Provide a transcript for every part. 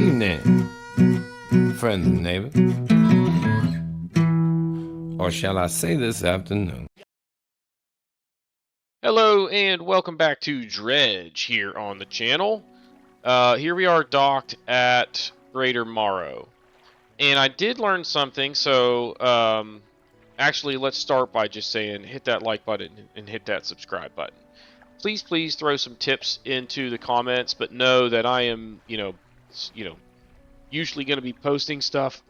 evening, friends and neighbors. Or shall I say this afternoon? Hello and welcome back to Dredge here on the channel. Here we are docked at Greater Marrow. And I did learn something, so actually let's start by just saying hit that like button and hit that subscribe button. Please throw some tips into the comments, but know that I am, usually going to be posting stuff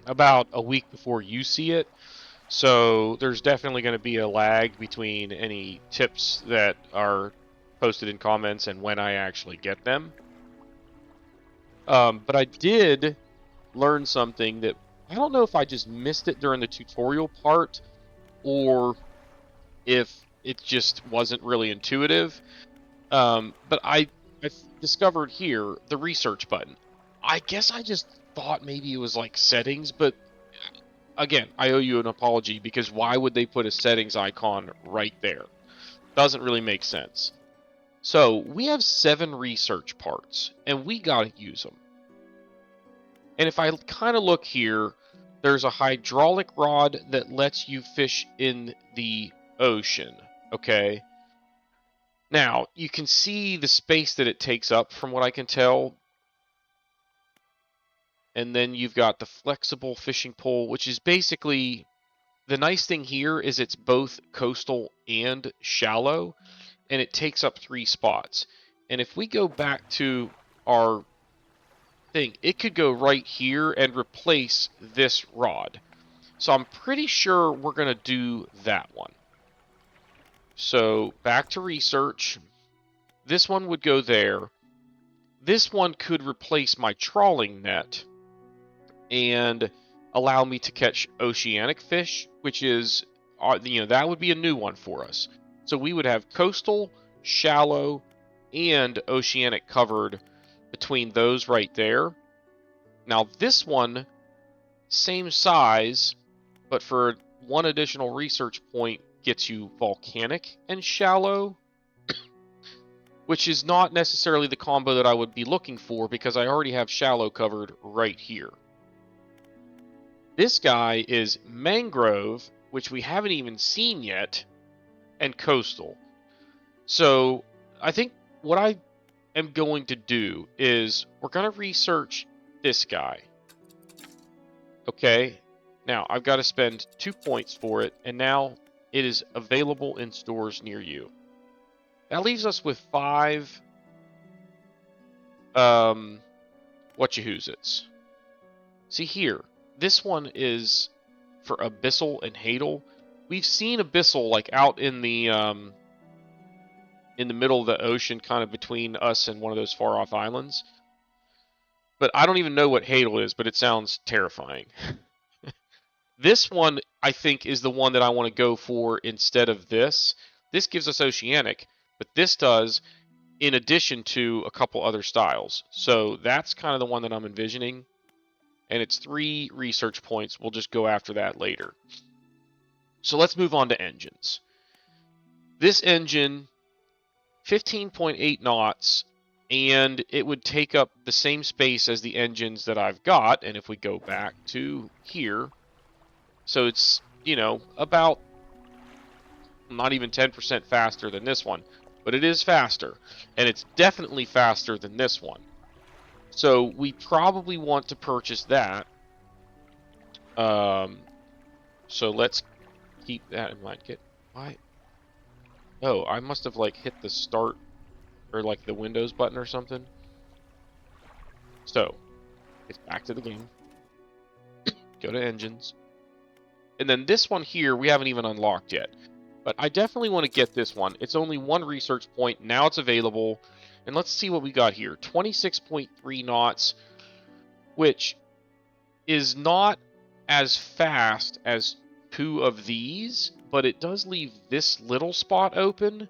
about a week before you see it. So there's definitely going to be a lag between any tips that are posted in comments and when I actually get them. But I did learn something that I don't know if I just missed it during the tutorial part or if it just wasn't really intuitive. But I discovered here the research button. I guess I just thought maybe it was like settings, but again, I owe you an apology because why would they put a settings icon right there? Doesn't really make sense. So we have 7 research parts and we gotta use them. And if I kind of look here, there's a hydraulic rod that lets you fish in the ocean, okay? Now, you can see the space that it takes up from what I can tell. And then you've got the flexible fishing pole, which is basically, the nice thing here is it's both coastal and shallow, and it takes up 3 spots. And if we go back to our thing, it could go right here and replace this rod. So I'm pretty sure we're going to do that one. So back to research. This one would go there. This one could replace my trawling net and allow me to catch oceanic fish, which is, that would be a new one for us. So we would have coastal, shallow, and oceanic covered between those right there. Now this one, same size, but for 1 additional research point gets you volcanic and shallow, which is not necessarily the combo that I would be looking for because I already have shallow covered right here. This guy is mangrove, which we haven't even seen yet, and coastal. So I think what I am going to do is we're going to research this guy. Okay, now I've got to spend 2 points for it, and now it is available in stores near you. That leaves us with 5 whatchahoozits. See here, this one is for abyssal and hadal. We've seen abyssal like out in the middle of the ocean, kind of between us and one of those far off islands. But I don't even know what hadal is, but it sounds terrifying. This one, I think, is the one that I want to go for instead of this. This gives us oceanic, but this does in addition to a couple other styles. So that's kind of the one that I'm envisioning. And it's 3 research points. We'll just go after that later. So let's move on to engines. This engine, 15.8 knots, and it would take up the same space as the engines that I've got. And if we go back to here, so it's, about not even 10% faster than this one, but it is faster, and it's definitely faster than this one. So we probably want to purchase that. So let's keep that in mind. Why? Oh, I must have hit the start or the Windows button or something. So it's back to the game. Go to engines. And then this one here, we haven't even unlocked yet. But I definitely want to get this one. It's only 1 research point. Now it's available. And let's see what we got here. 26.3 knots, which is not as fast as 2 of these, but it does leave this little spot open.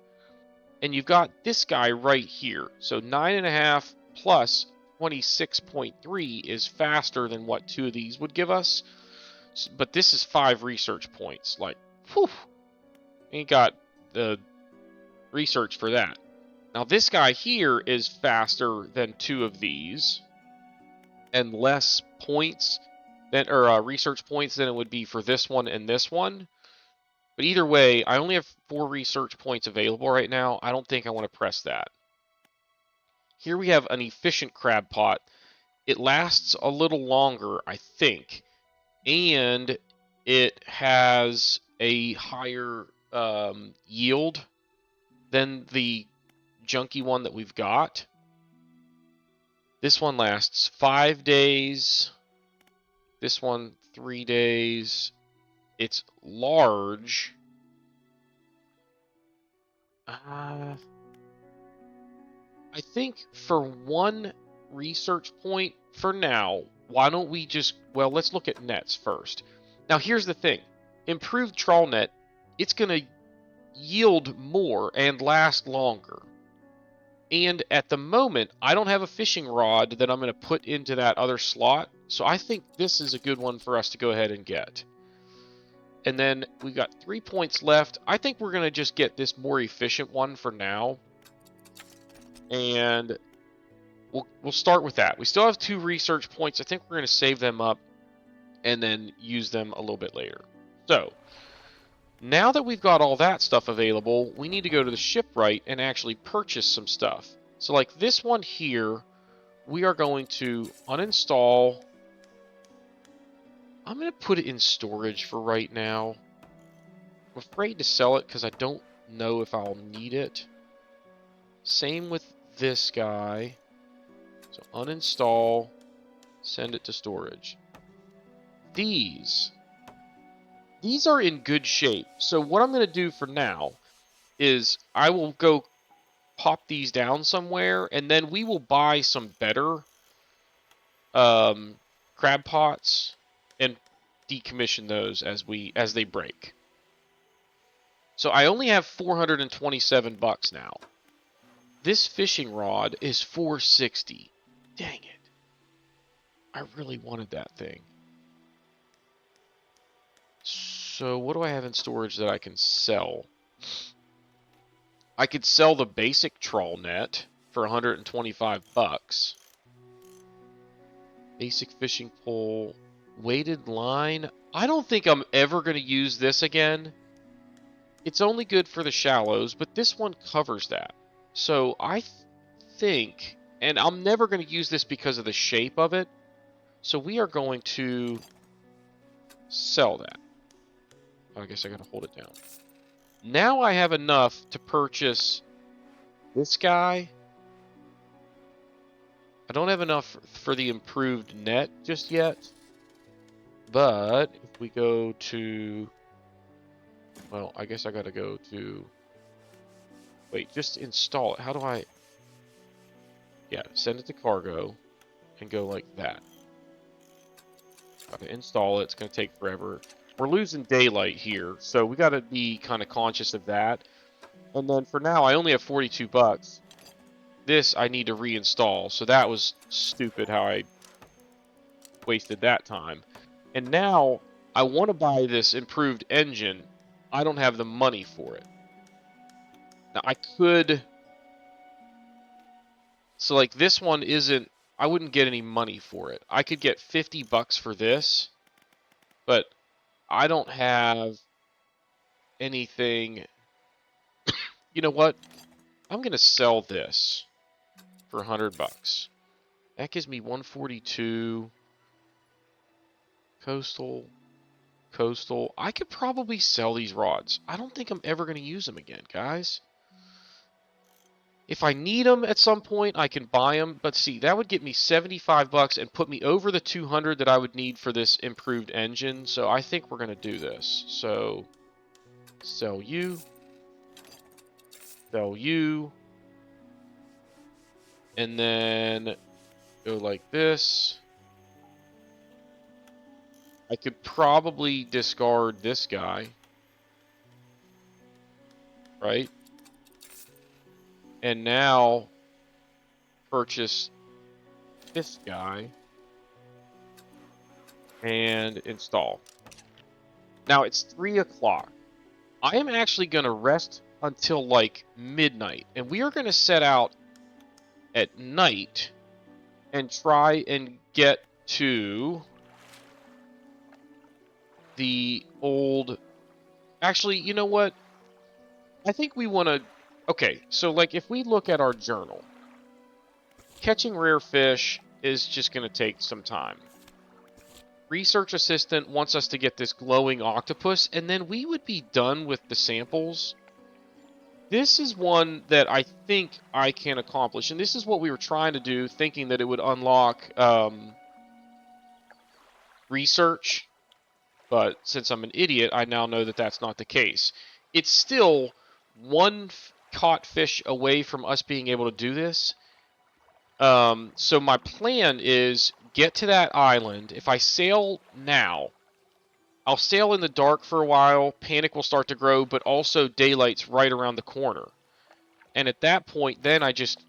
And you've got this guy right here. So 9.5 plus 26.3 is faster than what 2 of these would give us. But this is 5 research points. Whew. Ain't got the research for that. Now this guy here is faster than 2 of these. and less points than, or research points than it would be for this one and this one. But either way, I only have 4 research points available right now. I don't think I want to press that. Here we have an efficient crab pot. It lasts a little longer, I think, and it has a higher yield than the junky one that we've got. This one lasts 5 days. This one, 3 days. It's large. I think for 1 research point for now, why don't we just, well, let's look at nets first. Now, here's the thing. Improved trawl net, it's going to yield more and last longer. And at the moment, I don't have a fishing rod that I'm going to put into that other slot. So I think this is a good one for us to go ahead and get. And then we got 3 points left. I think we're going to just get this more efficient one for now. And we'll start with that. We still have 2 research points. I think we're going to save them up and then use them a little bit later. So, now that we've got all that stuff available, we need to go to the shipwright and actually purchase some stuff. So like this one here, we are going to uninstall. I'm going to put it in storage for right now. I'm afraid to sell it because I don't know if I'll need it. Same with this guy. So uninstall, send it to storage. These are in good shape. So what I'm going to do for now is I will go pop these down somewhere, and then we will buy some better crab pots and decommission those as they break. So I only have 427 bucks now. This fishing rod is 460. Dang it. I really wanted that thing. So what do I have in storage that I can sell? I could sell the basic trawl net for 125 bucks. Basic fishing pole, weighted line. I don't think I'm ever going to use this again. It's only good for the shallows, but this one covers that. So I think, and I'm never going to use this because of the shape of it. So we are going to sell that. I guess I gotta hold it down. Now I have enough to purchase this guy. I don't have enough for the improved net just yet. But if we go to, well, I guess I gotta go to, wait, just install it. How do I, yeah, send it to cargo and go like that. Gotta install it. It's gonna take forever. We're losing daylight here, so we got to be kind of conscious of that. And then for now, I only have 42 bucks. This I need to reinstall, so that was stupid how I wasted that time. And now I want to buy this improved engine. I don't have the money for it. Now I could... So like this one isn't... I wouldn't get any money for it. I could get 50 bucks for this, but I don't have anything. You know what? I'm going to sell this for 100 bucks. That gives me 142. Coastal. I could probably sell these rods. I don't think I'm ever going to use them again, guys. If I need them at some point, I can buy them. But see, that would get me 75 bucks and put me over the 200 that I would need for this improved engine. So I think we're going to do this. So, sell you. Sell you. And then go like this. I could probably discard this guy. Right? And now purchase this guy and install. Now it's 3 o'clock. I am actually going to rest until like midnight, and we are going to set out at night and try and get to the old... Actually, you know what? I think we want to... Okay, so like if we look at our journal, catching rare fish is just going to take some time. Research assistant wants us to get this glowing octopus, and then we would be done with the samples. This is one that I think I can accomplish, and this is what we were trying to do, thinking that it would unlock research, but since I'm an idiot, I now know that that's not the case. It's still one caught fish away from us being able to do this. So my plan is get to that island. If I sail now, I'll sail in the dark for a while, panic will start to grow, but also daylight's right around the corner. And at that point, then I just,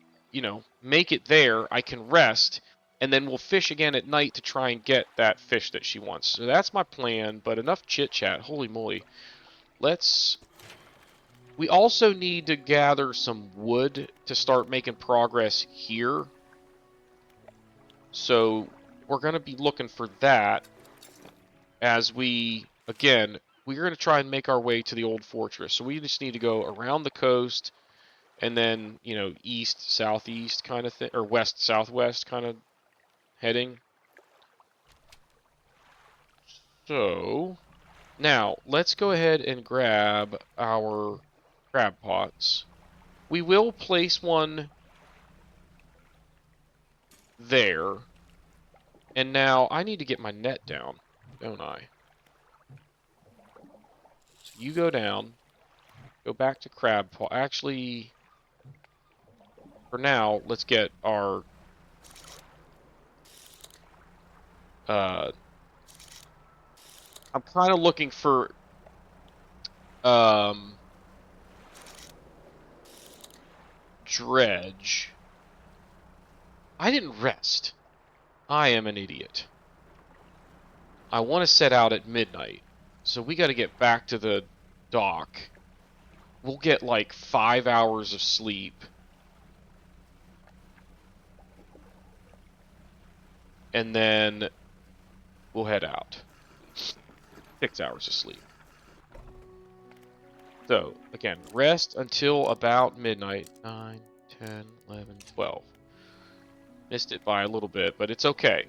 make it there, I can rest, and then we'll fish again at night to try and get that fish that she wants. So that's my plan, but enough chit-chat, holy moly. We also need to gather some wood to start making progress here. So we're going to be looking for that as we're going to try and make our way to the old fortress. So we just need to go around the coast and then, east, southeast kind of thing, or west, southwest kind of heading. So now let's go ahead and grab our crab pots. We will place one there. And now I need to get my net down, don't I? So you go down, go back to crab pot. Actually, for now, let's get our I'm kind of looking for dredge. I didn't rest. I am an idiot. I want to set out at midnight, so we got to get back to the dock. We'll get like 5 hours of sleep. And then we'll head out. 6 hours of sleep. So, again, rest until about midnight. 9, 10, 11, 12. Missed it by a little bit, but it's okay.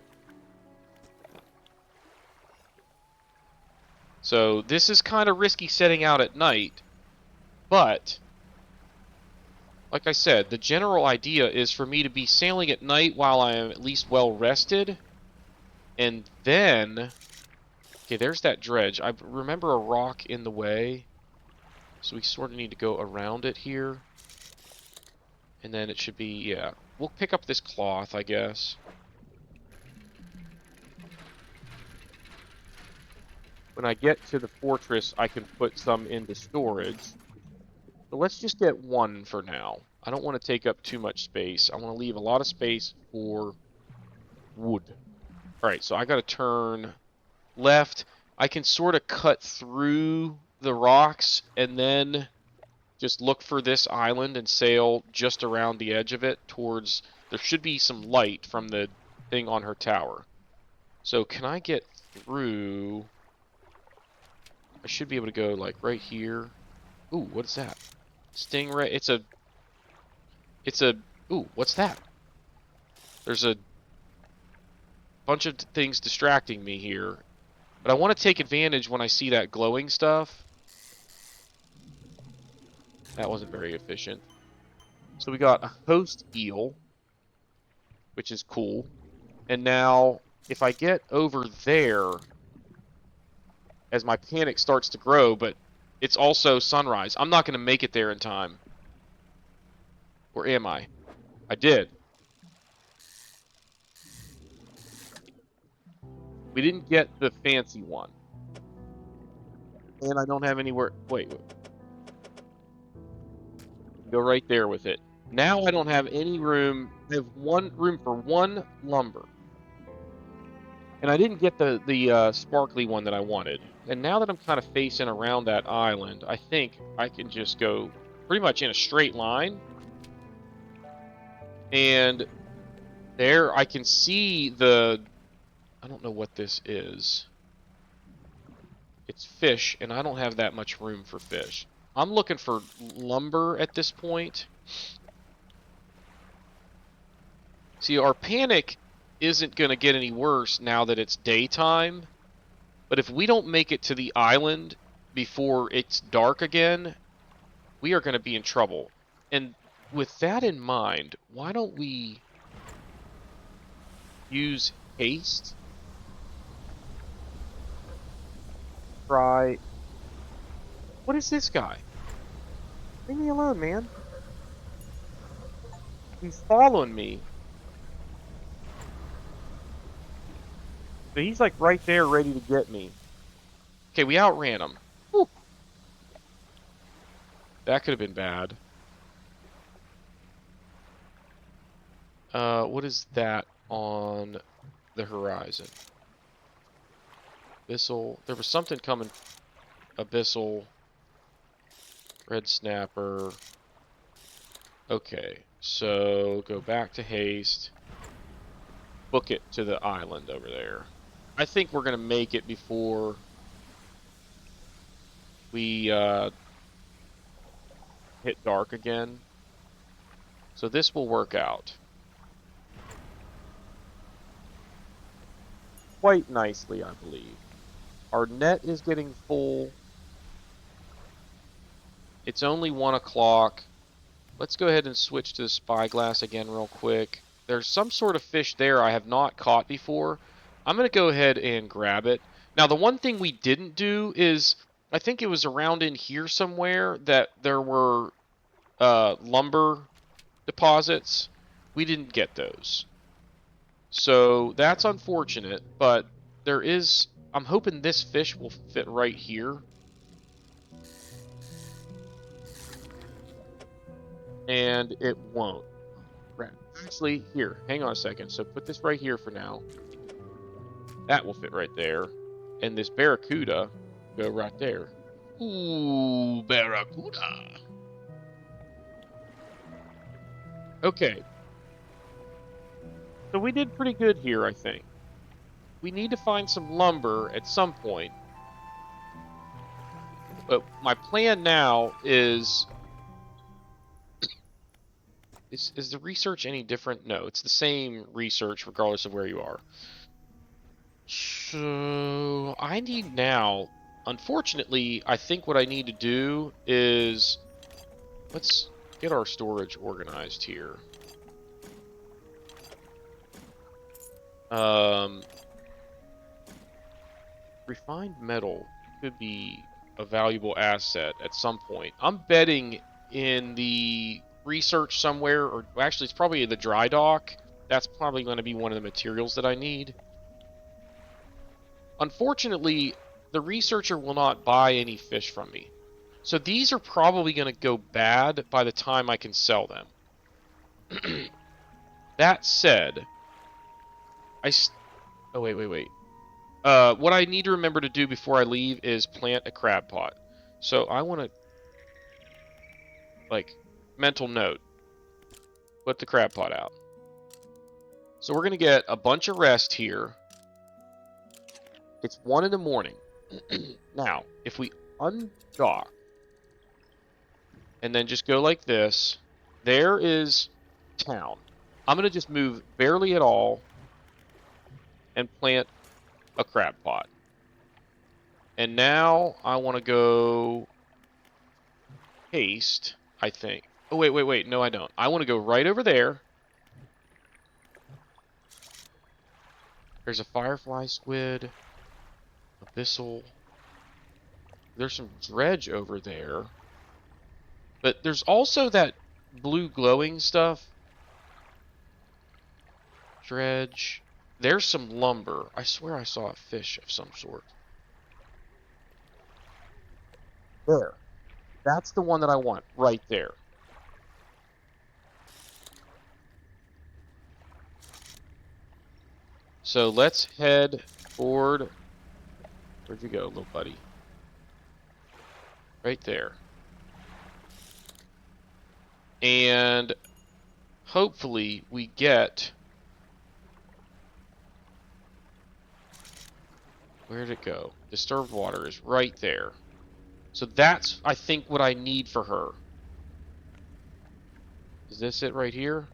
So this is kind of risky setting out at night, but like I said, the general idea is for me to be sailing at night while I am at least well rested, and then, okay, there's that dredge. I remember a rock in the way, so we sort of need to go around it here, and then it should be, yeah. We'll pick up this cloth, I guess. When I get to the fortress, I can put some into storage. So let's just get one for now. I don't want to take up too much space. I want to leave a lot of space for wood. Alright, so I got to turn left. I can sort of cut through the rocks and then just look for this island and sail just around the edge of it towards... There should be some light from the thing on her tower. So can I get through... I should be able to go like right here. Ooh, what is that? Stingray. It's a... Ooh, what's that? There's a bunch of things distracting me here. But I want to take advantage when I see that glowing stuff. That wasn't very efficient. So we got a host eel, which is cool. And now, if I get over there, as my panic starts to grow, but it's also sunrise, I'm not going to make it there in time. Or am I? I did. We didn't get the fancy one. And I don't have anywhere... Wait. Go right there with it. Now I don't have any room. I have room for one lumber. And I didn't get the sparkly one that I wanted. And now that I'm kind of facing around that island, I think I can just go pretty much in a straight line. And There, I can see the... I don't know what this is. It's fish, and I don't have that much room for fish. I'm looking for lumber at this point. See, our panic isn't going to get any worse now that it's daytime. But if we don't make it to the island before it's dark again, we are going to be in trouble. And with that in mind, why don't we use haste? Try... What is this guy? Leave me alone, man. He's following me. But he's like right there ready to get me. Okay, we outran him. Whew. That could have been bad. What is that on the horizon? Abyssal. There was something coming. Abyssal. Red snapper. Okay, so go back to haste. Book it to the island over there. I think we're going to make it before we hit dark again. So this will work out quite nicely, I believe. Our net is getting full. It's only 1 o'clock. Let's go ahead and switch to the spyglass again real quick. There's some sort of fish there I have not caught before. I'm going to go ahead and grab it. Now, the one thing we didn't do is, I think it was around in here somewhere that there were lumber deposits. We didn't get those. So that's unfortunate, but there is... I'm hoping this fish will fit right here. And it won't. Actually, here, hang on a second. So put this right here for now. That will fit right there. And this barracuda go right there. Ooh, barracuda. Okay. So we did pretty good here, I think. We need to find some lumber at some point. But my plan now is... Is the research any different? No, it's the same research regardless of where you are. So I need now, unfortunately, I think what I need to do is, let's get our storage organized here. Refined metal could be a valuable asset at some point. I'm betting in the research somewhere, or actually it's probably the dry dock. That's probably going to be one of the materials that I need. Unfortunately, the researcher will not buy any fish from me. So these are probably going to go bad by the time I can sell them. That said, oh, wait. What I need to remember to do before I leave is plant a crab pot. So I want to, like, mental note. Put the crab pot out. So we're going to get a bunch of rest here. It's 1 in the morning. Now, if we undock and then just go like this, there is town. I'm going to just move barely at all and plant a crab pot. And now I want to go haste, I think. Oh, wait. No, I don't. I want to go right over there. There's a firefly squid. Abyssal. There's some dredge over there. But there's also that blue glowing stuff. Dredge. There's some lumber. I swear I saw a fish of some sort. There. That's the one that I want. Right there. So let's head forward. Where'd you go, little buddy? Right there. And hopefully we get Where'd it go? Disturbed water is right there. So that's, I think, what I need for her. Is this it right here?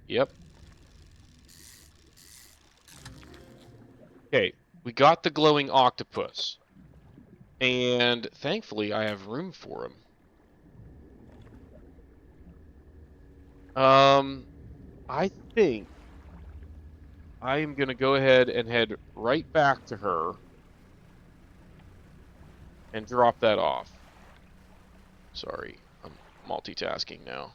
Yep. Okay, we got the glowing octopus. And thankfully, I have room for him. I think I am going to go ahead and head right back to her and drop that off. Sorry, I'm multitasking now.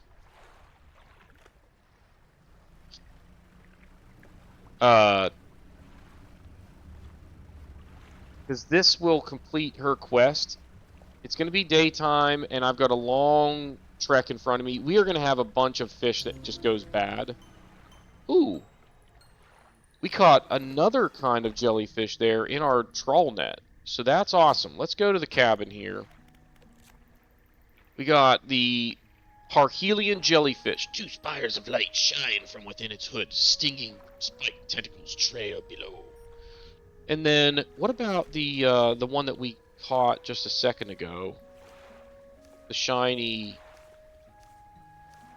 Because this will complete her quest. It's going to be daytime, and I've got a long trek in front of me. We are going to have a bunch of fish that just goes bad. Ooh. We caught another kind of jellyfish there in our trawl net. So that's awesome. Let's go to the cabin here. We got the Parhelion jellyfish. Two spires of light shine from within its hood, stinging spiked tentacles trail below. And then, what about the one that we caught just a second ago? The shiny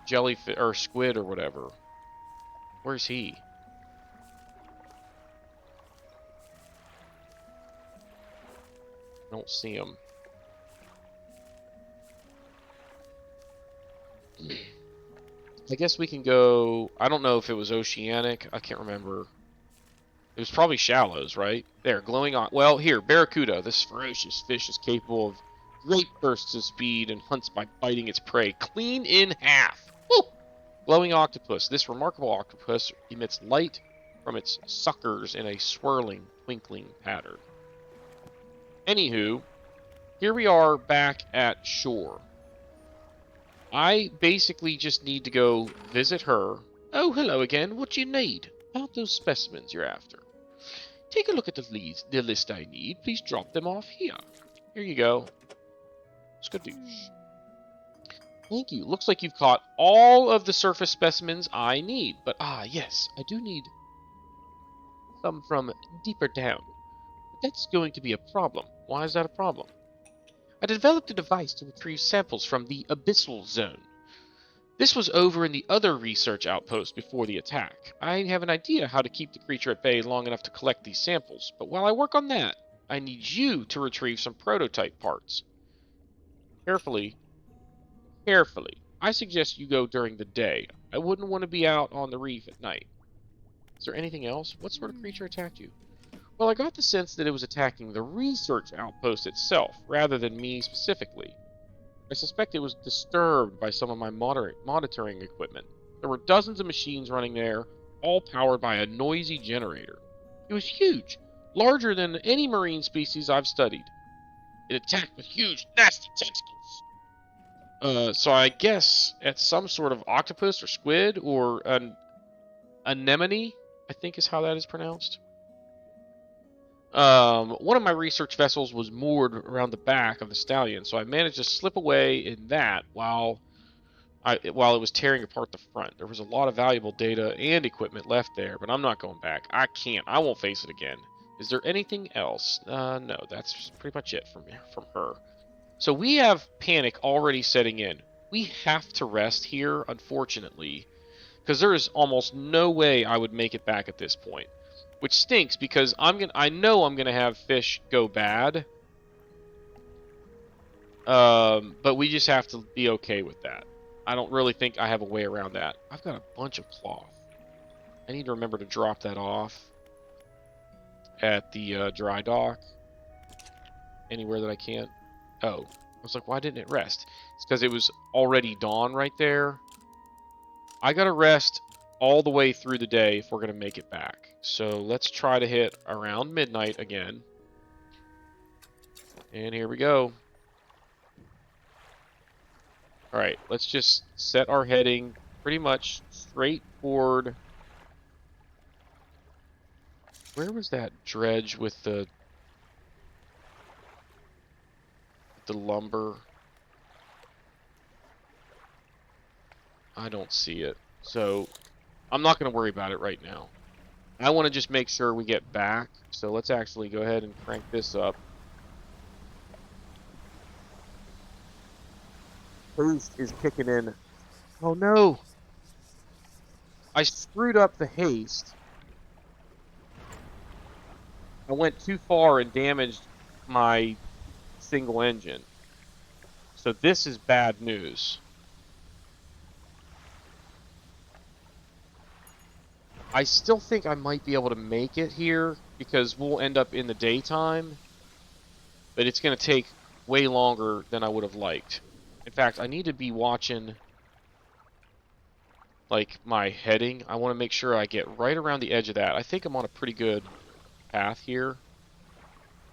jellyfish, or squid, or whatever. Where's he? I don't see him. I guess we can go... I don't know if it was oceanic. I can't remember. It was probably shallows, right? There, glowing on... Well, here, barracuda. This ferocious fish is capable of great bursts of speed and hunts by biting its prey clean in half. Woo! Glowing octopus. This remarkable octopus emits light from its suckers in a swirling, twinkling pattern. Anywho, here we are back at shore. I basically just need to go visit her. Oh, hello again. What do you need? About those specimens you're after. Take a look at the list I need. Please drop them off here. Here you go. Skadoosh. Thank you. Looks like you've caught all of the surface specimens I need. But yes, I do need some from deeper down. But that's going to be a problem. why is that a problem? I developed a device to retrieve samples from the abyssal zone. This was over in the other research outpost before the attack. I have an idea how to keep the creature at bay long enough to collect these samples, but while I work on that, I need you to retrieve some prototype parts. Carefully. I suggest you go during the day. I wouldn't want to be out on the reef at night. Is there anything else? What sort of creature attacked you? Well, I got the sense that it was attacking the research outpost itself, rather than me specifically. I suspect it was disturbed by some of my monitoring equipment. There were dozens of machines running there, all powered by a noisy generator. It was huge, larger than any marine species I've studied. It attacked with huge, nasty tentacles. So I guess it's some sort of octopus or squid or an anemone, I think is how that is pronounced. One of my research vessels was moored around the back of the stallion, so I managed to slip away in that while it was tearing apart the front. There was a lot of valuable data and equipment left there, but I'm not going back. I can't. I won't face it again. Is there anything else? No, that's pretty much it from her. So we have panic already setting in. We have to rest here, unfortunately, because there is almost no way I would make it back at this point. Which stinks because I know I'm gonna have fish go bad. But we just have to be okay with that. I don't really think I have a way around that. I've got a bunch of cloth. I need to remember to drop that off at the dry dock. Anywhere that I can. Oh, I was like, why didn't it rest? It's because it was already dawn right there. I gotta rest all the way through the day if we're gonna make it back. So let's try to hit around midnight again. And here we go. Alright, let's just set our heading pretty much straight toward... Where was that dredge with the lumber? I don't see it. So I'm not going to worry about it right now. I want to just make sure we get back. So let's actually go ahead and crank this up. Haste is kicking in. Oh no! I screwed up the haste. I went too far and damaged my single engine. So this is bad news. I still think I might be able to make it here because we'll end up in the daytime, but it's going to take way longer than I would have liked. In fact, I need to be watching like my heading. I want to make sure I get right around the edge of that. I think I'm on a pretty good path here,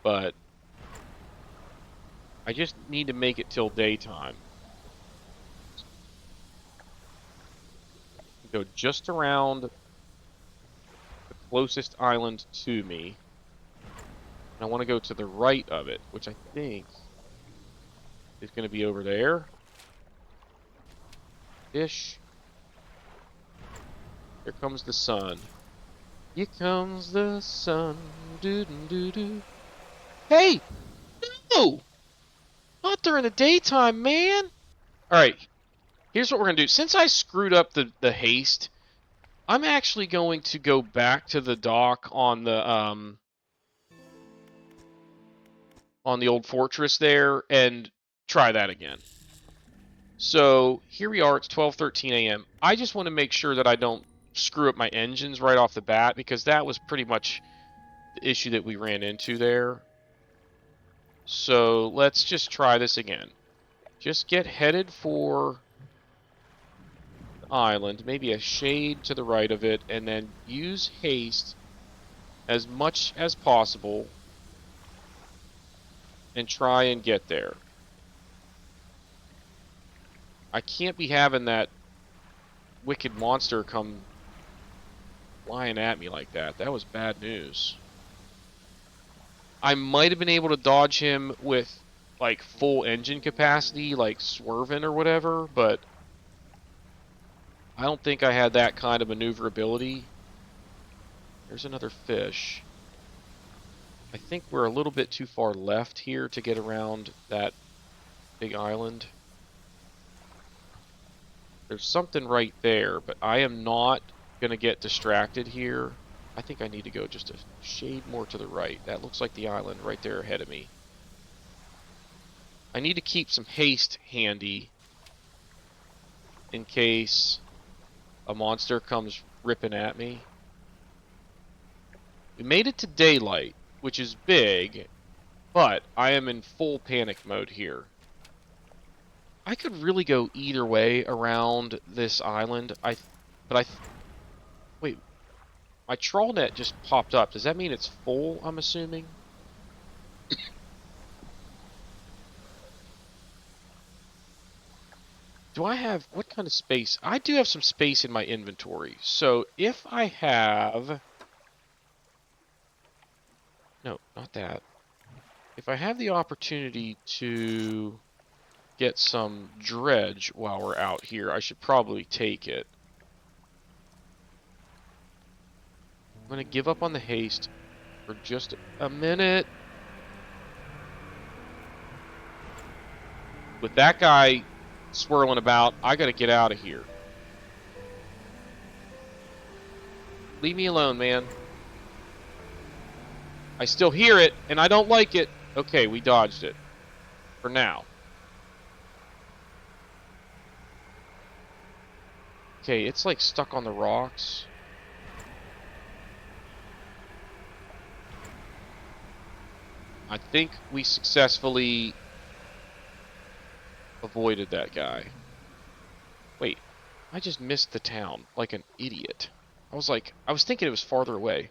but I just need to make it till daytime. Go just around the closest island to me. And I want to go to the right of it, which I think is going to be over there. Ish. Here comes the sun. Here comes the sun. Doo doo doo doo. Hey! No! Not during the daytime, man! Alright, here's what we're going to do. Since I screwed up the haste, I'm actually going to go back to the dock on the old fortress there and try that again. So here we are, it's 12:13 a.m. I just want to make sure that I don't screw up my engines right off the bat because that was pretty much the issue that we ran into there. So let's just try this again. Just get headed for the island, maybe a shade to the right of it, and then use haste as much as possible and try and get there. I can't be having that wicked monster come flying at me like that. That was bad news. I might have been able to dodge him with like full engine capacity, like swerving or whatever, but I don't think I had that kind of maneuverability. There's another fish. I think we're a little bit too far left here to get around that big island. There's something right there, but I am not going to get distracted here. I think I need to go just a shade more to the right. That looks like the island right there ahead of me. I need to keep some haste handy in case a monster comes ripping at me. We made it to daylight, which is big, but I am in full panic mode here. I could really go either way around this island. Wait, my trawl net just popped up. Does that mean it's full, I'm assuming? Do I have, what kind of space? I do have some space in my inventory. So if I have, no, not that. If I have the opportunity to get some dredge while we're out here, I should probably take it. I'm going to give up on the haste for just a minute. With that guy swirling about, I got to get out of here. Leave me alone, man. I still hear it, and I don't like it. Okay, we dodged it. For now. Okay, it's like stuck on the rocks. I think we successfully avoided that guy. Wait, I just missed the town like an idiot. I was thinking it was farther away.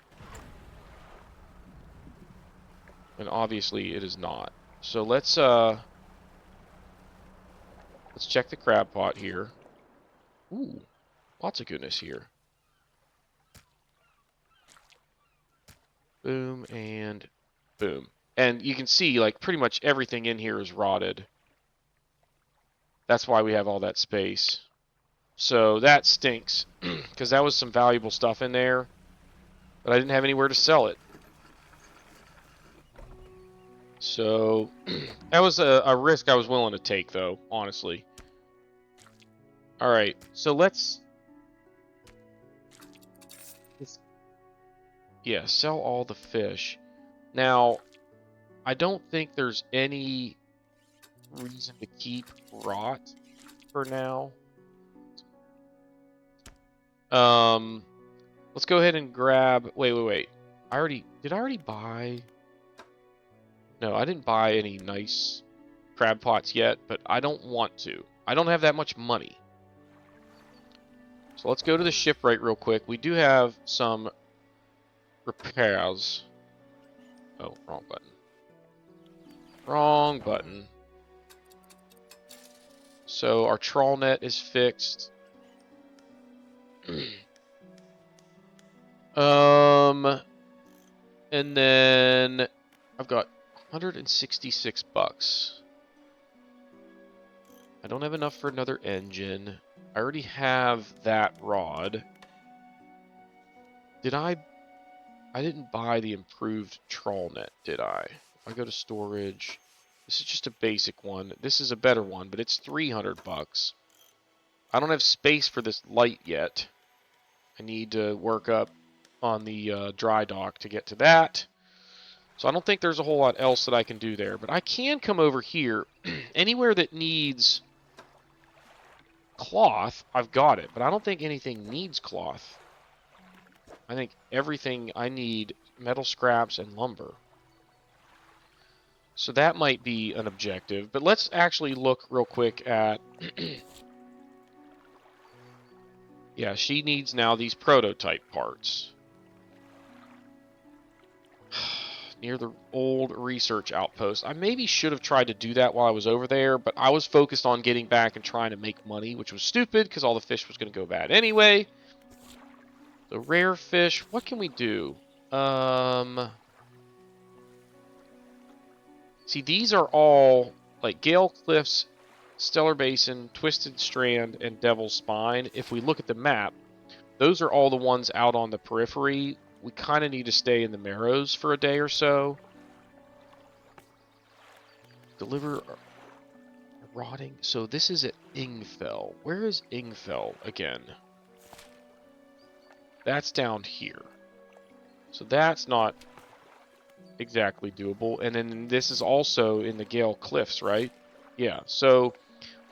And obviously it is not. So let's check the crab pot here. Ooh, lots of goodness here. Boom and boom. And you can see like pretty much everything in here is rotted. That's why we have all that space. So that stinks because that was some valuable stuff in there. but I didn't have anywhere to sell it. So that was a risk I was willing to take, though, honestly. All right, so let's yeah, sell all the fish. Now, I don't think there's any reason to keep rot for now. Let's go ahead and grab. Wait. Did I already buy? No, I didn't buy any nice crab pots yet, but I don't want to. I don't have that much money. So let's go to the shipwright real quick. We do have some repairs. Oh, wrong button. Wrong button. So our trawl net is fixed. And then I've got 166 bucks. I don't have enough for another engine. I already have that rod. I didn't buy the improved trawl net, did I? If I go to storage, this is just a basic one. This is a better one, but it's 300 bucks. I don't have space for this light yet. I need to work up on the dry dock to get to that. So I don't think there's a whole lot else that I can do there. But I can come over here. Anywhere that needs cloth, I've got it. But I don't think anything needs cloth. I think everything I need, metal scraps and lumber. So that might be an objective. But let's actually look real quick at... Yeah, she needs now these prototype parts. Near the old research outpost. I maybe should have tried to do that while I was over there, but I was focused on getting back and trying to make money, which was stupid because all the fish was going to go bad anyway. The rare fish, what can we do? See, these are all like Gale Cliffs, Stellar Basin, Twisted Strand, and Devil's Spine. If we look at the map, those are all the ones out on the periphery. We kind of need to stay in the Marrows for a day or so. Deliver rotting. So this is at Ingfell. Where is Ingfell again? That's down here. So that's not exactly doable. And then this is also in the Gale Cliffs, right? Yeah. So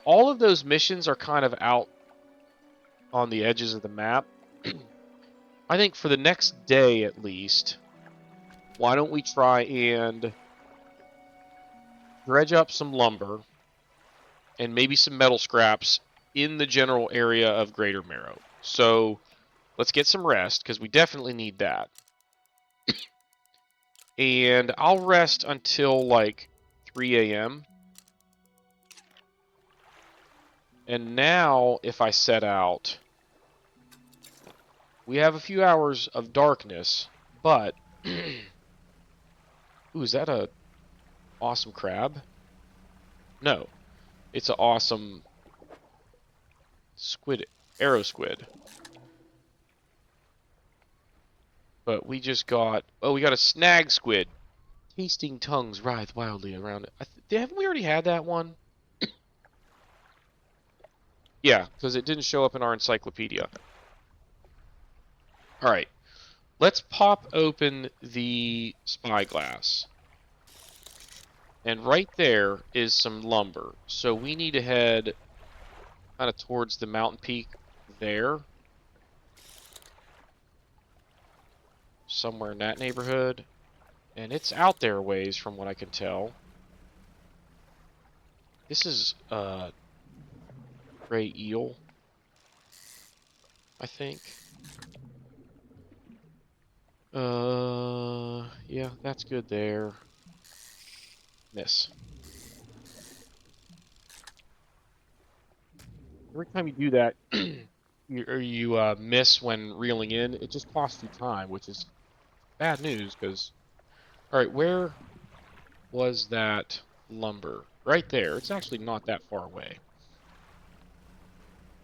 all of those missions are kind of out on the edges of the map. I think for the next day at least, why don't we try and dredge up some lumber and maybe some metal scraps in the general area of Greater Marrow. So let's get some rest because we definitely need that. And I'll rest until like 3 a.m. And now if I set out... We have a few hours of darkness, but... Ooh, is that a awesome crab? No. It's an awesome squid, arrow squid. But we just got... Oh, we got a snag squid. Tasting tongues writhe wildly around it. Haven't we already had that one? Yeah, because it didn't show up in our encyclopedia. Alright, let's pop open the spyglass. And right there is some lumber. So we need to head kind of towards the mountain peak there. Somewhere in that neighborhood. And it's out there a ways from what I can tell. This is gray eel, I think. Yeah, that's good there. Miss. Every time you do that, you miss when reeling in, it just costs you time, which is bad news, because... Alright, where was that lumber? Right there. It's actually not that far away.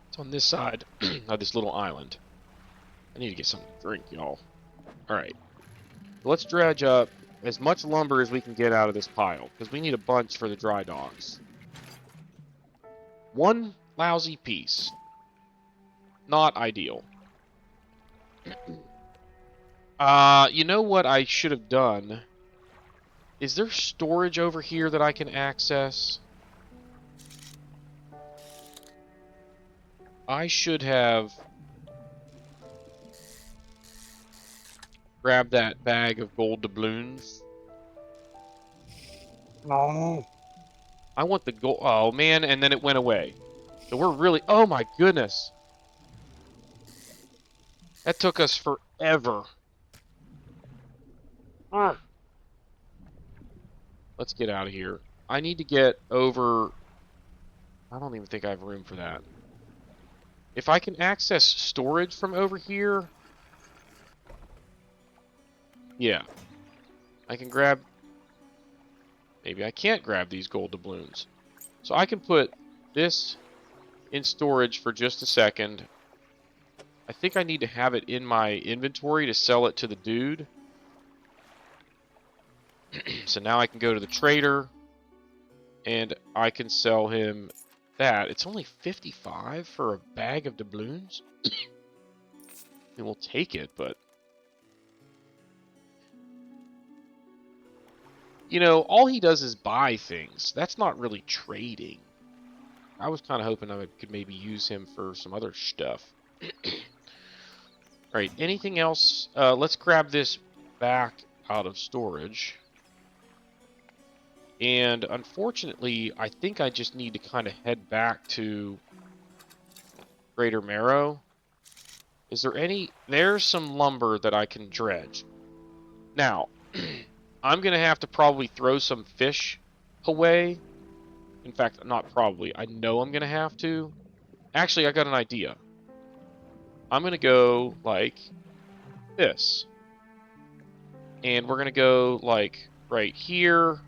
It's on this side of this little island. I need to get something to drink, y'all. Alright. Let's dredge up as much lumber as we can get out of this pile, because we need a bunch for the dry docks. One lousy piece. Not ideal. You know what I should have done? Is there storage over here that I can access? I should have grabbed that bag of gold doubloons. No. I want the gold. Oh, man, and then it went away. So we're really... Oh, my goodness. That took us forever. Let's get out of here. I need to get over... I don't even think I have room for that. If I can access storage from over here... Yeah. I can grab... Maybe I can't grab these gold doubloons. So I can put this in storage for just a second. I think I need to have it in my inventory to sell it to the dude. So now I can go to the trader and I can sell him that. It's only 55 for a bag of doubloons. And we'll take it, but you know, all he does is buy things. That's not really trading. I was kind of hoping I could maybe use him for some other stuff. Alright, anything else? Let's grab this back out of storage. And unfortunately, I think I just need to kind of head back to Greater Marrow. Is there any... There's some lumber that I can dredge. Now, I'm going to have to probably throw some fish away. In fact, not probably. I know I'm going to have to. Actually, I got an idea. I'm going to go like this. And we're going to go like right here.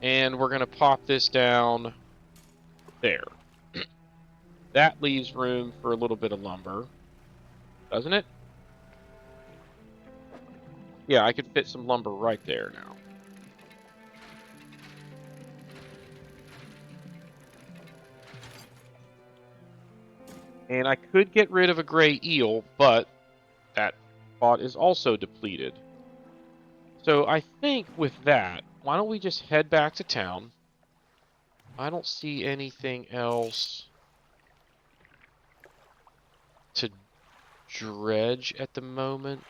And we're going to pop this down there. That leaves room for a little bit of lumber. Doesn't it? Yeah, I could fit some lumber right there now. And I could get rid of a gray eel, but that spot is also depleted. So I think with that, why don't we just head back to town? I don't see anything else to dredge at the moment.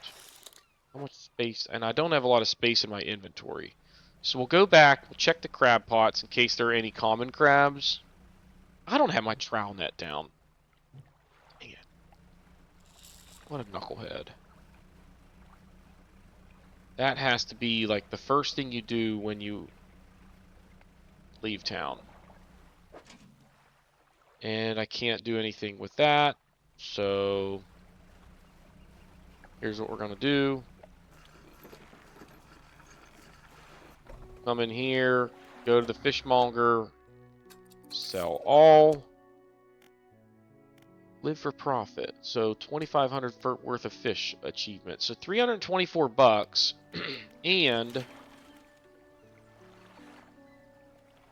How much space? And I don't have a lot of space in my inventory. So we'll go back, we'll check the crab pots in case there are any common crabs. I don't have my trowel net down. Dang it. What a knucklehead. That has to be like the first thing you do when you leave town. And I can't do anything with that. So here's what we're going to do. Come in here, go to the fishmonger, sell all, live for profit. So 2,500 worth of fish achievement. So 324 bucks, and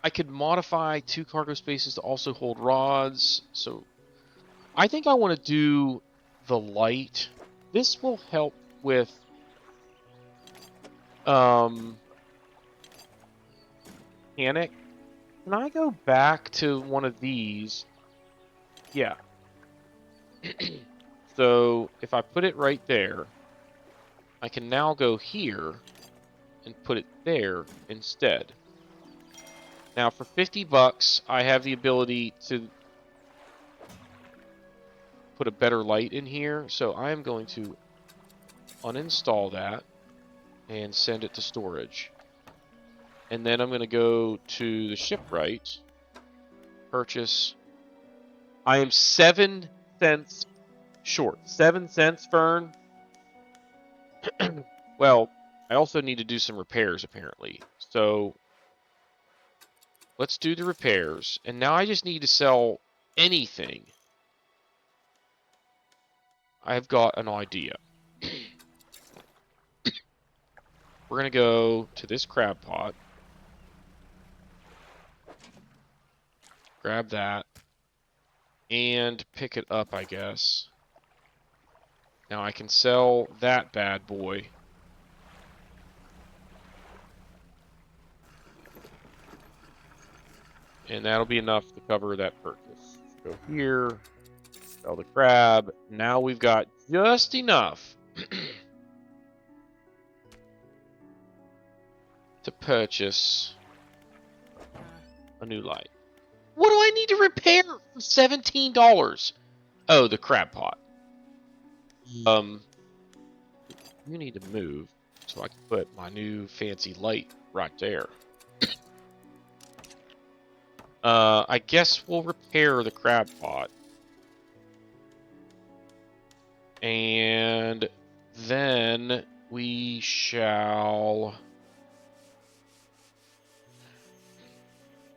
I could modify 2 cargo spaces to also hold rods. So I think I want to do the light. This will help with mechanic. Can I go back to one of these? Yeah. So if I put it right there, I can now go here and put it there instead. Now for 50 bucks, I have the ability to put a better light in here. So I am going to uninstall that and send it to storage. And then I'm going to go to the shipwright, purchase. I am 7 cents short. 7 cents, Fern. Well, I also need to do some repairs, apparently. So let's do the repairs. And now I just need to sell anything. I've got an idea. we're going to go to this crab pot. Grab that. And pick it up, I guess. Now I can sell that bad boy. And that'll be enough to cover that purchase. Go here. Sell the crab. Now we've got just enough to purchase a new light. What do I need to repair for $17? Oh, the crab pot. You need to move so I can put my new fancy light right there. I guess we'll repair the crab pot. And then we shall...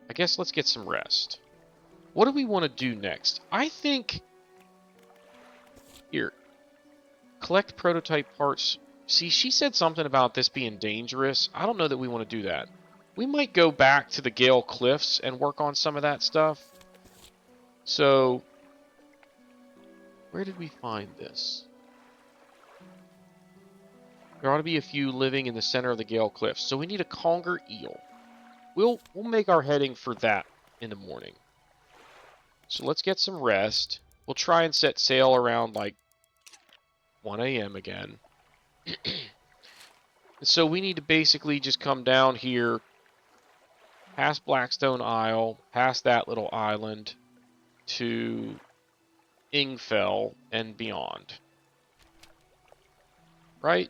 I guess let's get some rest. What do we want to do next? I think... Here. Collect prototype parts. See, she said something about this being dangerous. I don't know that we want to do that. We might go back to the Gale Cliffs and work on some of that stuff. So... Where did we find this? There ought to be a few living in the center of the Gale Cliffs. So we need a conger eel. We'll make our heading for that in the morning. So let's get some rest. We'll try and set sail around like 1 a.m. again. So we need to basically just come down here, past Blackstone Isle, past that little island, to Ingfell and beyond. Right?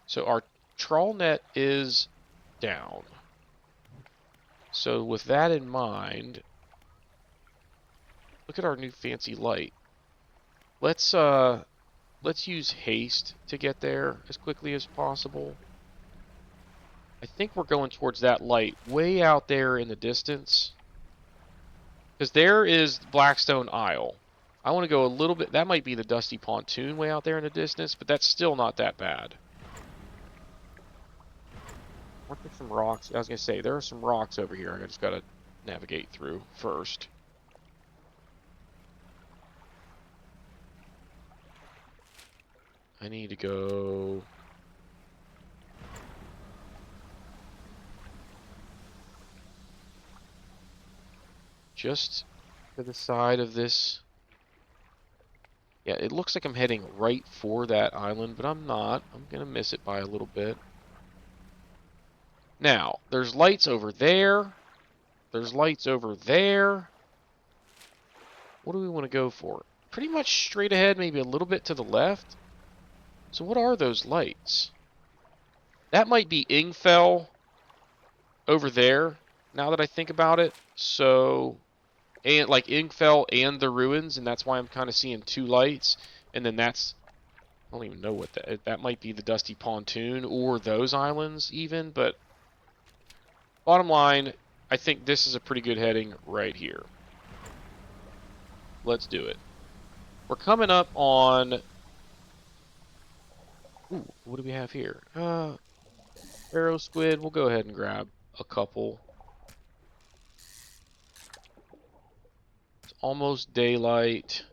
So our trawl net is down. So with that in mind, look at our new fancy light. Let's use haste to get there as quickly as possible. I think we're going towards that light way out there in the distance. Because there is Blackstone Isle. I want to go a little bit... That might be the Dusty Pontoon way out there in the distance, but that's still not that bad. Aren't there some rocks? I was going to say, there are some rocks over here I just got to navigate through first. I need to go... just to the side of this. Yeah, it looks like I'm heading right for that island, but I'm not. I'm going to miss it by a little bit. Now, there's lights over there. There's lights over there. What do we want to go for? Pretty much straight ahead, maybe a little bit to the left. So what are those lights? That might be Ingfell over there, now that I think about it. So, and like Ingfell and the ruins, and that's why I'm kind of seeing two lights. And then that's, I don't even know what that might be, the Dusty Pontoon or those islands even, but bottom line, I think this is a pretty good heading right here. Let's do it. We're coming up on... Ooh, what do we have here? Arrow squid. We'll go ahead and grab a couple. It's almost daylight.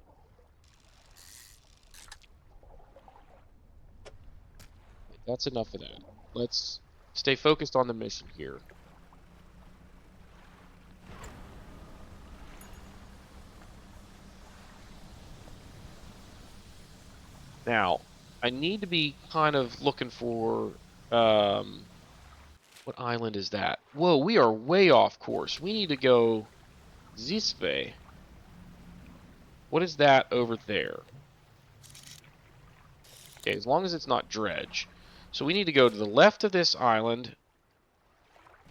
That's enough of that. Let's stay focused on the mission here. Now, I need to be kind of looking for, what island is that? Whoa, we are way off course. We need to go this way. What is that over there? Okay, as long as it's not Dredge. So we need to go to the left of this island,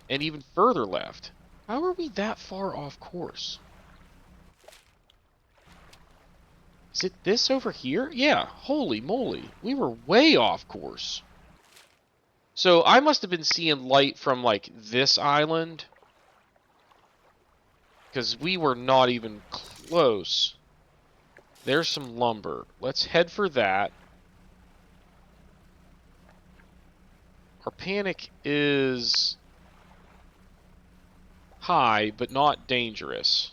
and even further left. How are we that far off course? Is it this over here? Yeah, holy moly. We were way off course. So I must have been seeing light from, like, this island. Because we were not even close. There's some lumber. Let's head for that. Our panic is high, but not dangerous.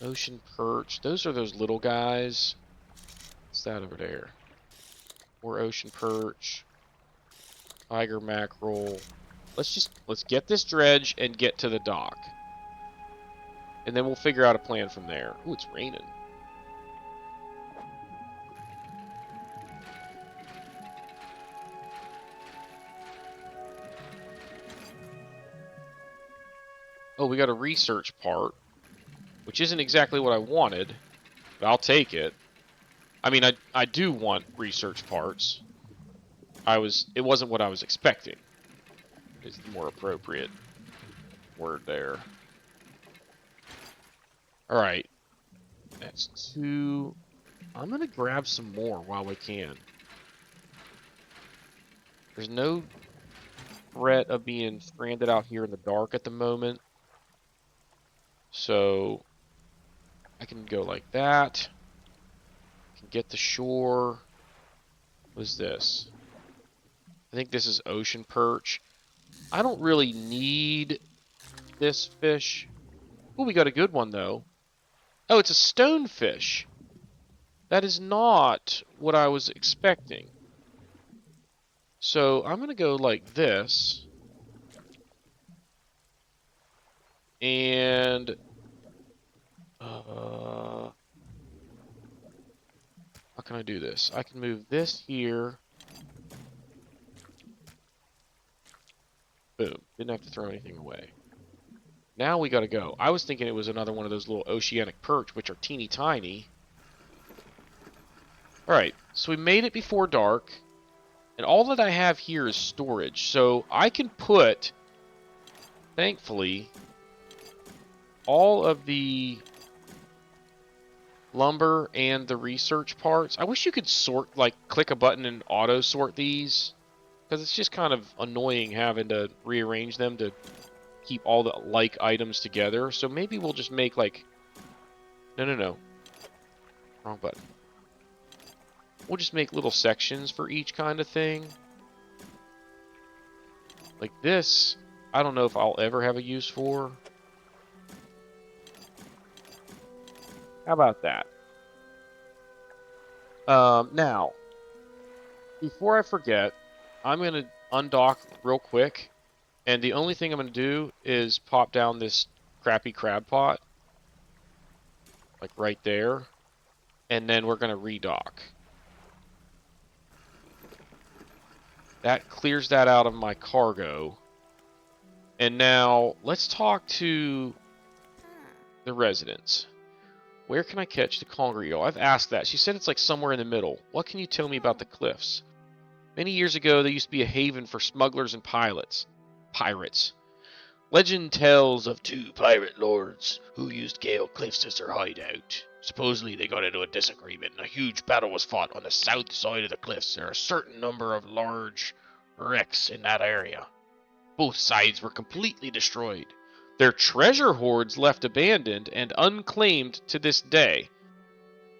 Ocean perch. Those are those little guys. What's that over there? More ocean perch. Tiger mackerel. Let's get this dredge and get to the dock. And then we'll figure out a plan from there. Ooh, it's raining. Oh, we got a research part, which isn't exactly what I wanted, but I'll take it. I mean, I do want research parts. It wasn't what I was expecting. It's the more appropriate word there. Alright. That's 2. I'm gonna grab some more while we can. There's no threat of being stranded out here in the dark at the moment. So I can go like that. I can get to shore. What is this? I think this is ocean perch. I don't really need this fish. Oh, we got a good one though. Oh, it's a stonefish. That is not what I was expecting. So I'm going to go like this. And how can I do this? I can move this here. Boom. Didn't have to throw anything away. Now we gotta go. I was thinking it was another one of those little oceanic perch, which are teeny tiny. Alright, so we made it before dark. And all that I have here is storage. So I can put, thankfully, all of the lumber and the research parts. I wish you could sort, like, click a button and auto sort these. Because it's just kind of annoying having to rearrange them to keep all the like items together. So maybe we'll just make like... No. Wrong button. We'll just make little sections for each kind of thing. Like this, I don't know if I'll ever have a use for. How about that? Now, before I forget, I'm going to undock real quick. And the only thing I'm going to do is pop down this crappy crab pot. Like right there. And then we're going to redock. That clears that out of my cargo. And now, let's talk to the residents. Where can I catch the conger eel? I've asked that. She said it's like somewhere in the middle. What can you tell me about the cliffs? Many years ago, they used to be a haven for smugglers and pirates. Legend tells of 2 pirate lords who used Gale Cliffs as their hideout. Supposedly, they got into a disagreement, and a huge battle was fought on the south side of the cliffs. There are a certain number of large wrecks in that area. Both sides were completely destroyed. Their treasure hoards left abandoned and unclaimed to this day.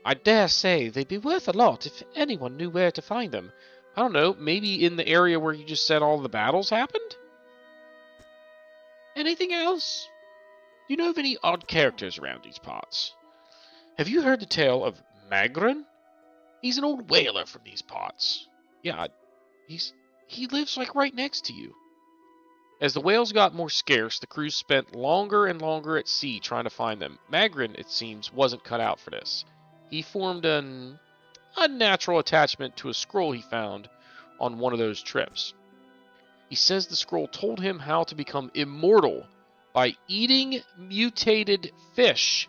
I dare say they'd be worth a lot if anyone knew where to find them. I don't know, maybe in the area where you just said all the battles happened? Anything else? Do you know of any odd characters around these parts? Have you heard the tale of Magrin? He's an old whaler from these parts. Yeah, he lives like right next to you. As the whales got more scarce, the crews spent longer and longer at sea trying to find them. Magrin, it seems, wasn't cut out for this. He formed an unnatural attachment to a scroll he found on one of those trips. He says the scroll told him how to become immortal by eating mutated fish.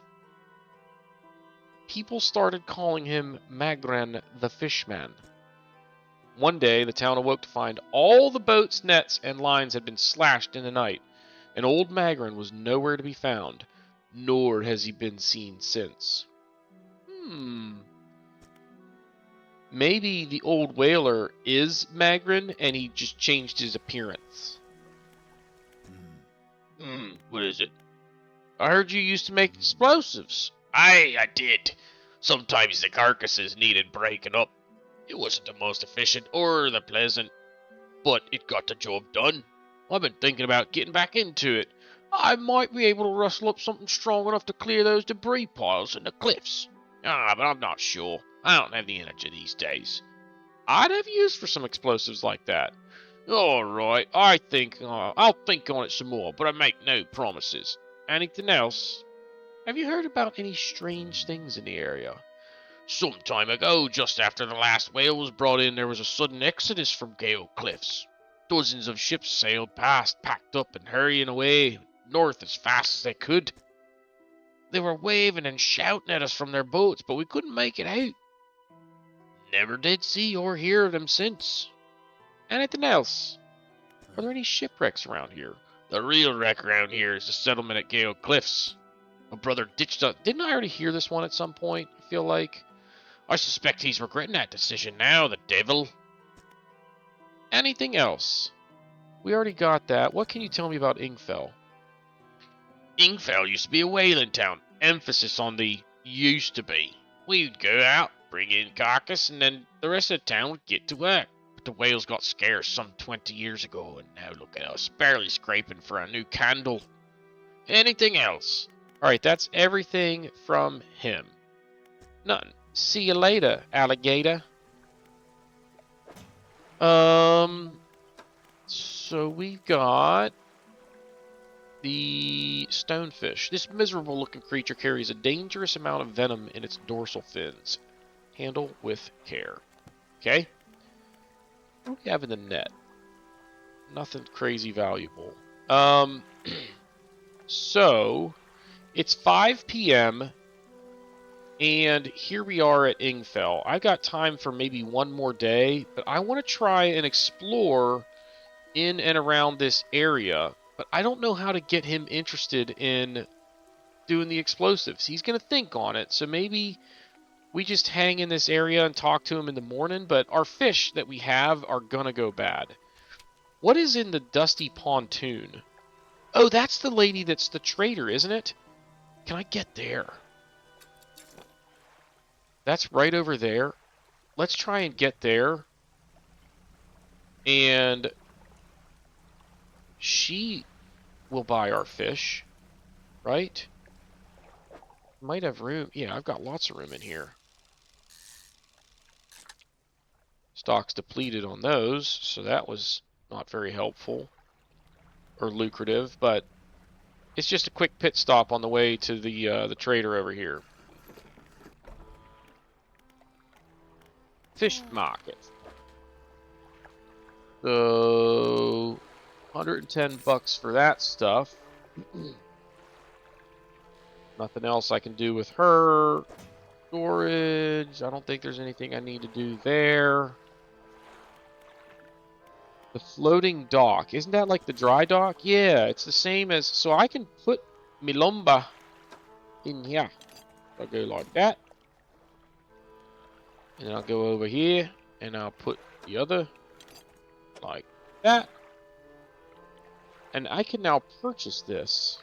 People started calling him Magran the Fishman. One day, the town awoke to find all the boats, nets, and lines had been slashed in the night, and old Magran was nowhere to be found, nor has he been seen since. Maybe the old whaler is Magrin, and he just changed his appearance. What is it? I heard you used to make explosives. Aye, I did. Sometimes the carcasses needed breaking up. It wasn't the most efficient or the pleasant. but it got the job done. I've been thinking about getting back into it. I might be able to rustle up something strong enough to clear those debris piles in the cliffs. But I'm not sure. I don't have the energy these days. I'd have use for some explosives like that. Alright, I'll think on it some more, but I make no promises. Anything else? Have you heard about any strange things in the area? Some time ago, just after the last whale was brought in, there was a sudden exodus from Gale Cliffs. Dozens of ships sailed past, packed up and hurrying away north as fast as they could. They were waving and shouting at us from their boats, but we couldn't make it out. Never did see or hear of them since. Anything else? Are there any shipwrecks around here? The real wreck around here is the settlement at Gale Cliffs. My brother ditched us. Didn't I already hear this one at some point? I feel like. I suspect he's regretting that decision now, the devil. Anything else? We already got that. What can you tell me about Ingfell? Ingfell used to be a whaling town. Emphasis on the used to be. We'd go out, bring in carcass, and then the rest of the town would get to work. But the whales got scarce some 20 years ago, and now look at us, barely scraping for a new candle. Anything else? Alright, that's everything from him. None. See you later, alligator. So we got the stonefish. This miserable looking creature carries a dangerous amount of venom in its dorsal fins. Handle with care. Okay. What do we have in the net? Nothing crazy valuable. So it's 5 p.m. and here we are at Ingfell. I got time for maybe one more day, but I want to try and explore in and around this area, but I don't know how to get him interested in doing the explosives. He's going to think on it, so maybe we just hang in this area and talk to him in the morning, but our fish that we have are going to go bad. What is in the dusty pontoon? Oh, that's the lady that's the trader, isn't it? Can I get there? That's right over there. Let's try and get there. And she will buy our fish, right? Might have room. Yeah, I've got lots of room in here. Stock's depleted on those, so that was not very helpful or lucrative, but it's just a quick pit stop on the way to the trader over here. Fish market. So 110 bucks for that stuff. Nothing else I can do with her. Storage. I don't think there's anything I need to do there. The floating dock. Isn't that like the dry dock? Yeah, it's the same as... So I can put Milomba in here. I'll go like that. And I'll go over here. And I'll put the other like that. And I can now purchase this.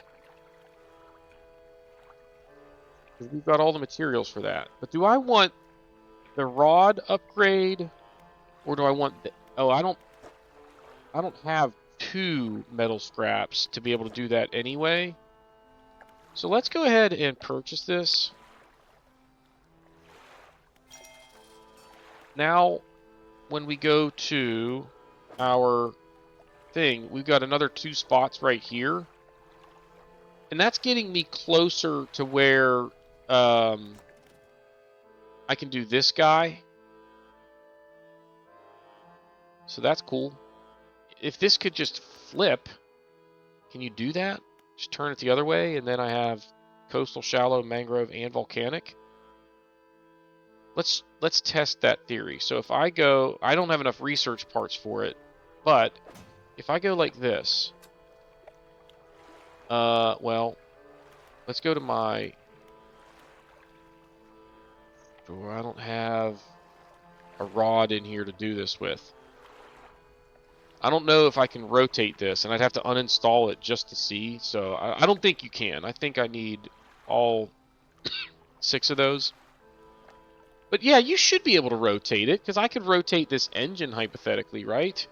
Because we've got all the materials for that. But do I want the rod upgrade? Or do I want... the... Oh, I don't have 2 metal scraps to be able to do that anyway. So let's go ahead and purchase this. Now, when we go to our thing, we've got another 2 spots right here. And that's getting me closer to where I can do this guy. So that's cool. If this could just flip, can you do that? Just turn it the other way, and then I have coastal, shallow, mangrove, and volcanic. Let's test that theory. So if I go, I don't have enough research parts for it, but if I go like this, well, let's go to my. Sure, I don't have a rod in here to do this with. I don't know if I can rotate this, and I'd have to uninstall it just to see. So I don't think you can. I think I need all 6 of those. But yeah, you should be able to rotate it, because I could rotate this engine hypothetically, right?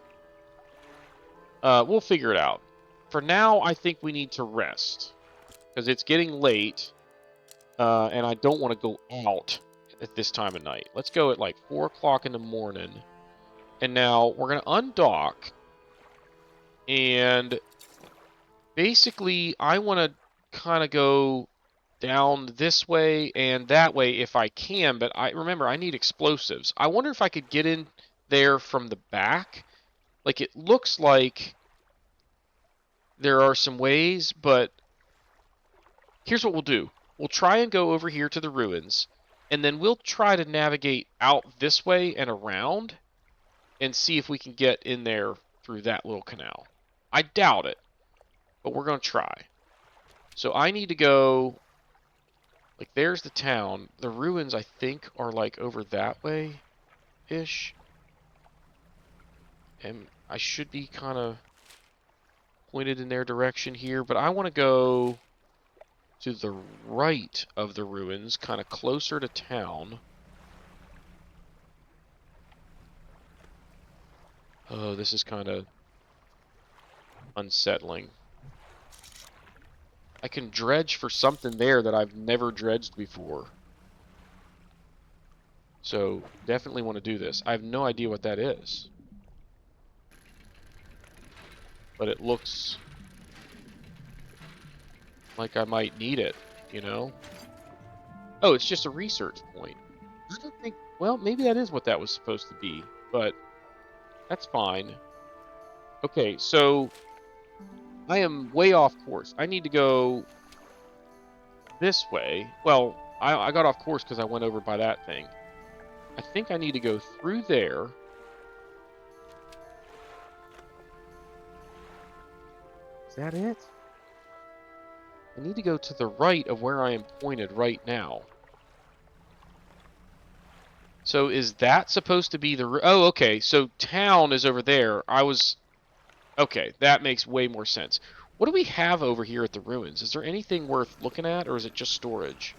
We'll figure it out. For now, I think we need to rest. Because it's getting late. And I don't want to go out at this time of night. Let's go at like 4 o'clock in the morning. And now we're going to undock. And basically, I want to kind of go down this way and that way if I can. But remember, I need explosives. I wonder if I could get in there from the back. Like, it looks like there are some ways, but here's what we'll do. We'll try and go over here to the ruins, and then we'll try to navigate out this way and around and see if we can get in there through that little canal. I doubt it, but we're going to try. So I need to go, like, there's the town. The ruins, I think, are, like, over that way-ish. And I should be kind of pointed in their direction here, but I want to go to the right of the ruins, kind of closer to town. Oh, this is kind of unsettling. I can dredge for something there that I've never dredged before. So, definitely want to do this. I have no idea what that is. But it looks like I might need it, you know? Oh, it's just a research point. I don't think... Well, maybe that is what that was supposed to be, but that's fine. Okay, so I am way off course. I need to go this way. Well, I got off course because I went over by that thing. I think I need to go through there. Is that it? I need to go to the right of where I am pointed right now. So is that supposed to be the... Oh, okay. So town is over there. Okay, that makes way more sense. What do we have over here at the ruins? Is there anything worth looking at, or is it just storage?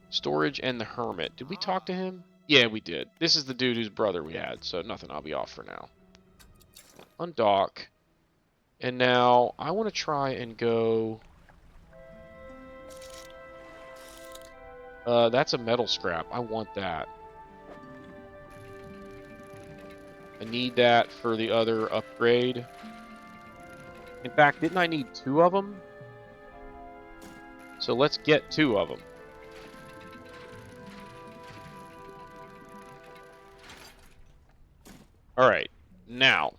Storage and the Hermit. Did we talk to him? Yeah, we did. This is the dude whose brother we had, so nothing. I'll be off for now. Undock. And now I want to try and go... that's a metal scrap. I want that. I need that for the other upgrade. In fact, didn't I need 2 of them? So let's get 2 of them. Alright, now.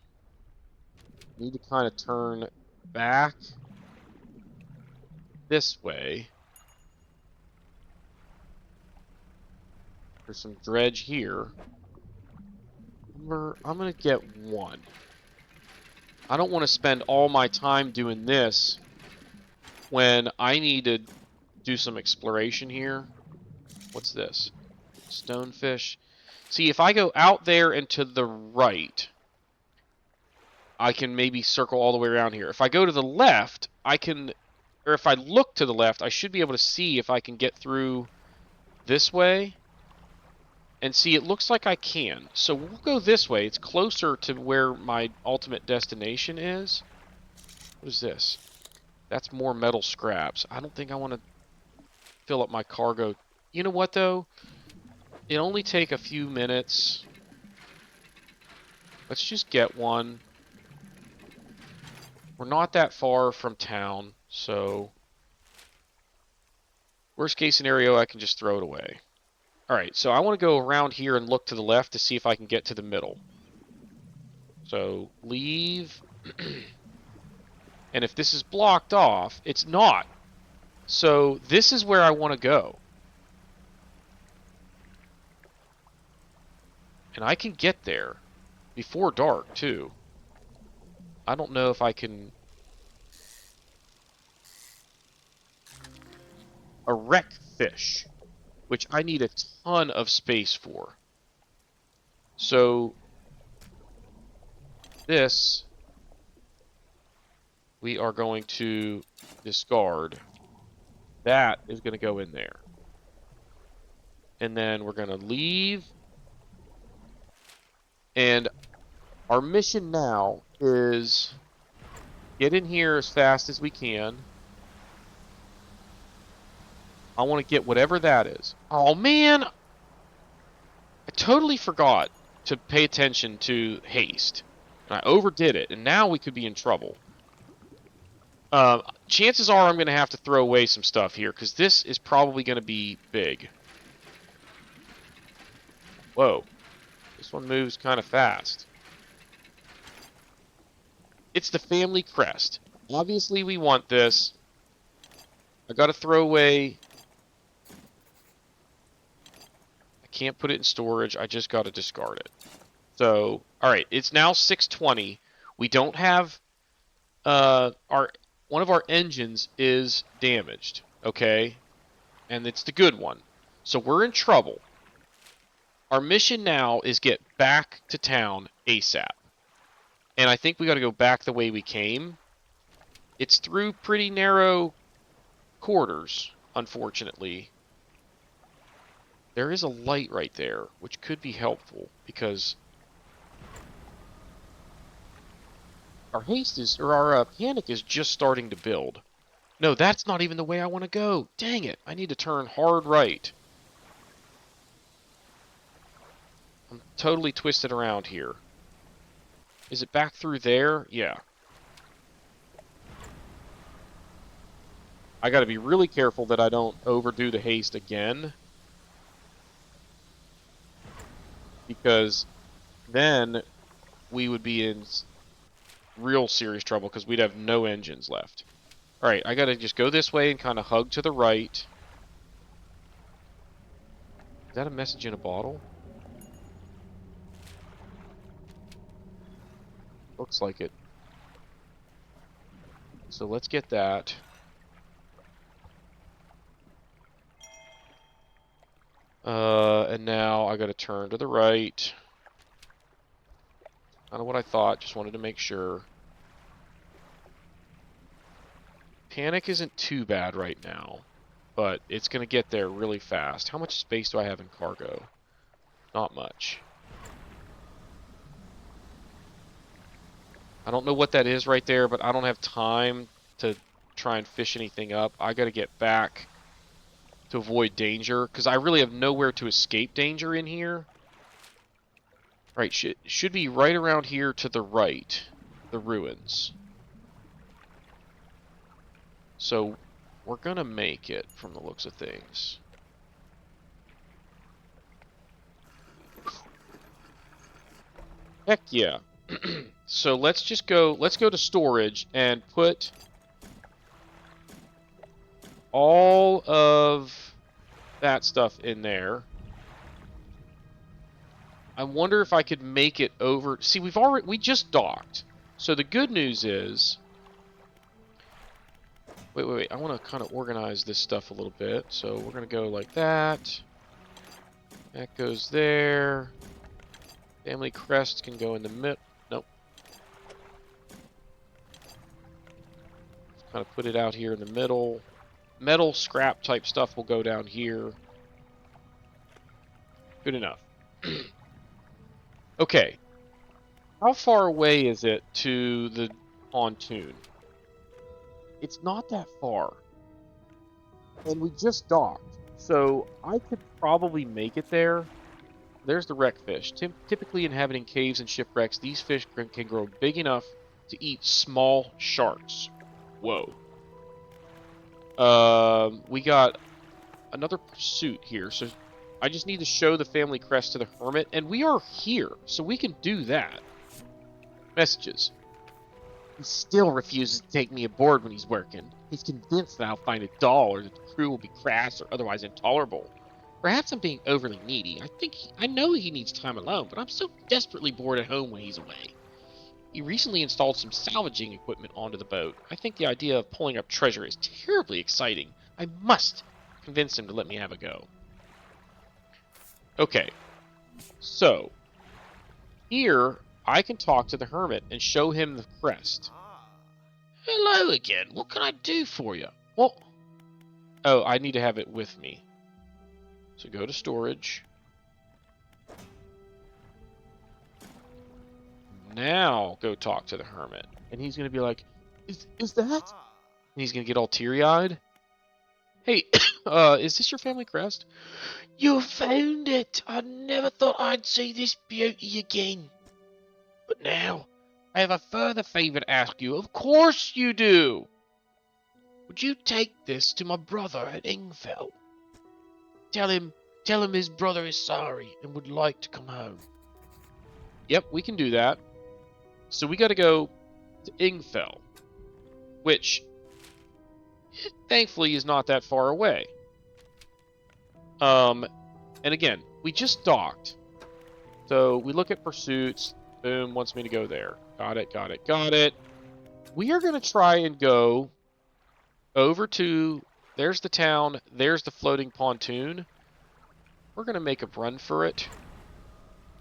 Need to kind of turn back this way. There's some dredge here. I'm going to get 1. I don't want to spend all my time doing this when I need to do some exploration here. What's this? Stonefish. See, if I go out there and to the right, I can maybe circle all the way around here. If I go to the left, I can... Or if I look to the left, I should be able to see if I can get through this way. And see, it looks like I can. So we'll go this way. It's closer to where my ultimate destination is. What is this? That's more metal scraps. I don't think I want to fill up my cargo. You know what, though? It only take a few minutes. Let's just get one. We're not that far from town, so... Worst case scenario, I can just throw it away. Alright, so I want to go around here and look to the left to see if I can get to the middle. So, leave. And if this is blocked off, it's not. So, this is where I want to go. And I can get there before dark, too. I don't know if I can... A wreck fish, which I need a ton of space for. So, this, we are going to discard. That is going to go in there. And then we're going to leave. And Our mission now is get in here as fast as we can. I want to get whatever that is. Oh, man! I totally forgot to pay attention to haste. I overdid it, and now we could be in trouble. Chances are I'm going to have to throw away some stuff here, because this is probably going to be big. Whoa. This one moves kind of fast. It's the family crest. Obviously, we want this. I got to throw away... I can't put it in storage. I just got to discard it. So, alright, it's now 6:20. We don't have... one of our engines is damaged, okay? And it's the good one. So we're in trouble. Our mission now is get back to town ASAP. And I think we got to go back the way we came. It's through pretty narrow quarters, unfortunately. There is a light right there, which could be helpful, because our haste is, or our panic is just starting to build. No, that's not even the way I want to go. Dang it, I need to turn hard right. I'm totally twisted around here. Is it back through there? Yeah. I gotta be really careful that I don't overdo the haste again. Because then we would be in real serious trouble because we'd have no engines left. Alright, I gotta just go this way and kind of hug to the right. Is that a message in a bottle? Looks like it. So let's get that. And now I gotta turn to the right. Kind of what I thought, just wanted to make sure. Panic isn't too bad right now, but it's gonna get there really fast. How much space do I have in cargo? Not much. I don't know what that is right there, but I don't have time to try and fish anything up. I gotta get back to avoid danger, because I really have nowhere to escape danger in here. Right, should be right around here to the right, the ruins. So, we're gonna make it, from the looks of things. Heck yeah. So let's go to storage and put all of that stuff in there. I wonder if I could make it over. See, we just docked. So the good news is, wait. I want to kind of organize this stuff a little bit. So we're going to go like that. That goes there. Family crest can go in the middle. Nope. Kind of put it out here in the middle. Metal scrap type stuff will go down here. Good enough. Okay. How far away is it to the pontoon? It's not that far. And we just docked. So I could probably make it there. There's the wreck fish. Typically inhabiting caves and shipwrecks, these fish can grow big enough to eat small sharks. Whoa. We got another pursuit here. So I just need to show the family crest to the Hermit, and we are here, so we can do that. Messages. He still refuses to take me aboard when he's working. He's convinced that I'll find a doll, or that the crew will be crass or otherwise intolerable. Perhaps I'm being overly needy. I know he needs time alone, but I'm so desperately bored at home when he's away. He recently installed some salvaging equipment onto the boat. I think the idea of pulling up treasure is terribly exciting. I must convince him to let me have a go. Okay, so here I can talk to the Hermit and show him the crest. Hello again. What can I do for you? Well, oh, I need to have it with me. So go to storage. Now go talk to the Hermit. And he's going to be like, is that? And he's going to get all teary-eyed. Hey, is this your family crest? You found it! I never thought I'd see this beauty again. But now, I have a further favor to ask you. Of course you do! Would you take this to my brother at Ingfell? Tell him his brother is sorry and would like to come home. Yep, we can do that. So we gotta go to Ingfell, which, thankfully, is not that far away. And again, we just docked. So we look at pursuits. Boom, wants me to go there. Got it. We are going to try and go over to... There's the town. There's the floating pontoon. We're going to make a run for it.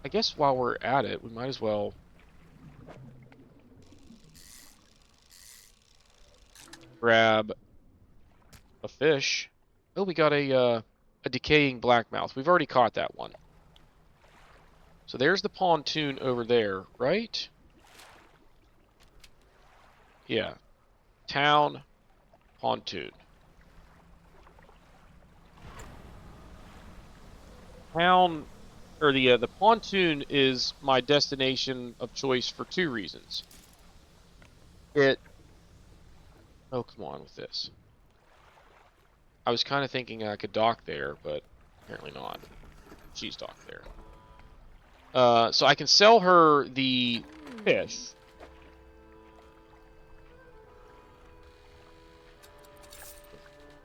I guess while we're at it, we might as well... grab a fish. Oh, we got a decaying blackmouth. We've already caught that one. So there's the pontoon over there, right? Yeah. Town, pontoon. Town, or the pontoon is my destination of choice for two reasons. Oh, come on with this. I was kind of thinking I could dock there, but apparently not. She's docked there. So I can sell her the fish.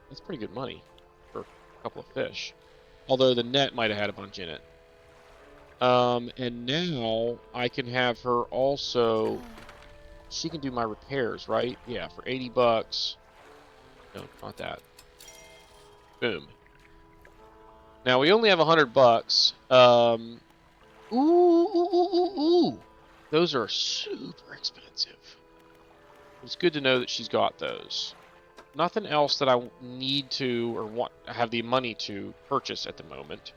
That's pretty good money for a couple of fish. Although the net might have had a bunch in it. And now I can have her also... She can do my repairs, right? Yeah, for 80 bucks. No, not that. Boom. Now we only have 100 bucks. Ooh. Those are super expensive. It's good to know that she's got those. Nothing else that I need to or want have the money to purchase at the moment.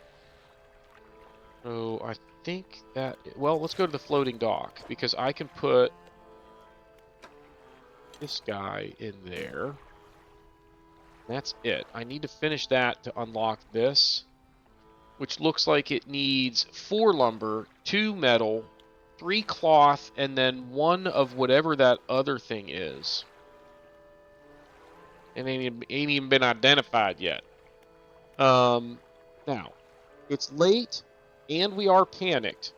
So I think that... Well, let's go to the floating dock because I can put this guy in there. That's it. I need to finish that to unlock this, which looks like it needs 4 lumber, 2 metal, 3 cloth, and then 1 of whatever that other thing is. And ain't even been identified yet. Now, it's late, and we are panicked,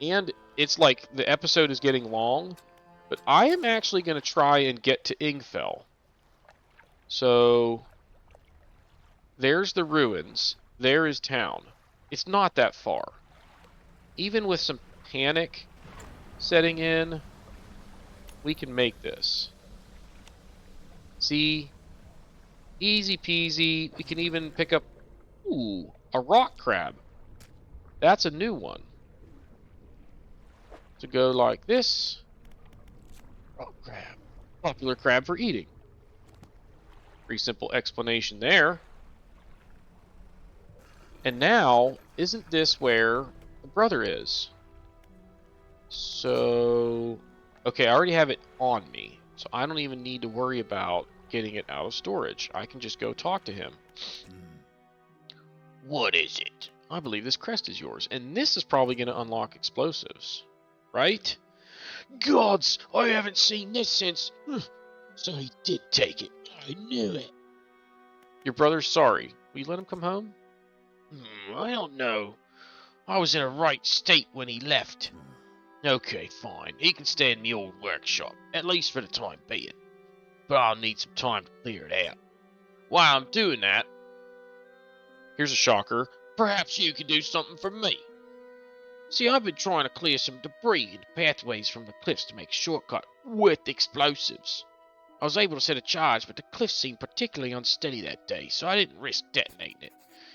and it's like the episode is getting long, but I am actually going to try and get to Ingfell. So, there's the ruins. There is town. It's not that far. Even with some panic setting in, we can make this. See? Easy peasy. We can even pick up, ooh, a rock crab. That's a new one. To go like this. Rock crab. Popular crab for eating. Pretty simple explanation there. And now, isn't this where the brother is? So, okay, I already have it on me. So I don't even need to worry about getting it out of storage. I can just go talk to him. What is it? I believe this crest is yours. And this is probably going to unlock explosives. Right? Gods, I haven't seen this since... So he did take it. I knew it. Your brother's sorry. Will you let him come home? I don't know. I was in a right state when he left. Okay, fine. He can stay in the old workshop, at least for the time being. But I'll need some time to clear it out. While I'm doing that, here's a shocker. Perhaps you can do something for me. See, I've been trying to clear some debris in the pathways from the cliffs to make a shortcut with explosives. I was able to set a charge, but the cliffs seemed particularly unsteady that day, so I didn't risk detonating it.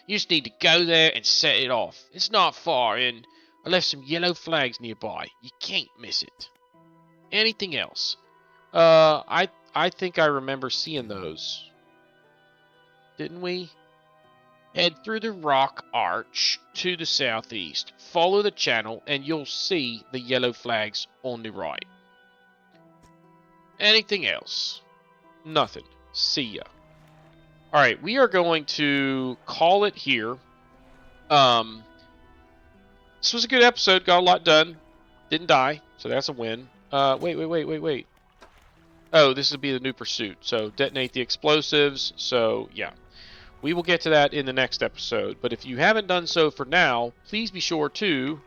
You just need to go there and set it off. It's not far, and I left some yellow flags nearby. You can't miss it. Anything else? I think I remember seeing those. Didn't we? Head through the rock arch to the southeast. Follow the channel and you'll see the yellow flags on the right. Anything else? Nothing. See ya. Alright, we are going to call it here. This was a good episode. Got a lot done. Didn't die, so that's a win. Wait. Oh, this would be the new pursuit. So detonate the explosives. So yeah, we will get to that in the next episode. But if you haven't done so for now, please be sure to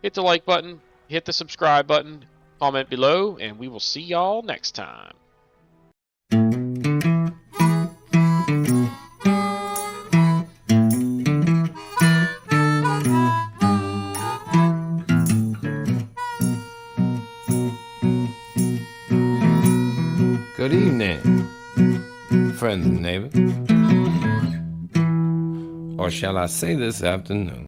hit the like button, hit the subscribe button, comment below, and we will see y'all next time. Good evening, friend and neighbor. Or shall I say this afternoon?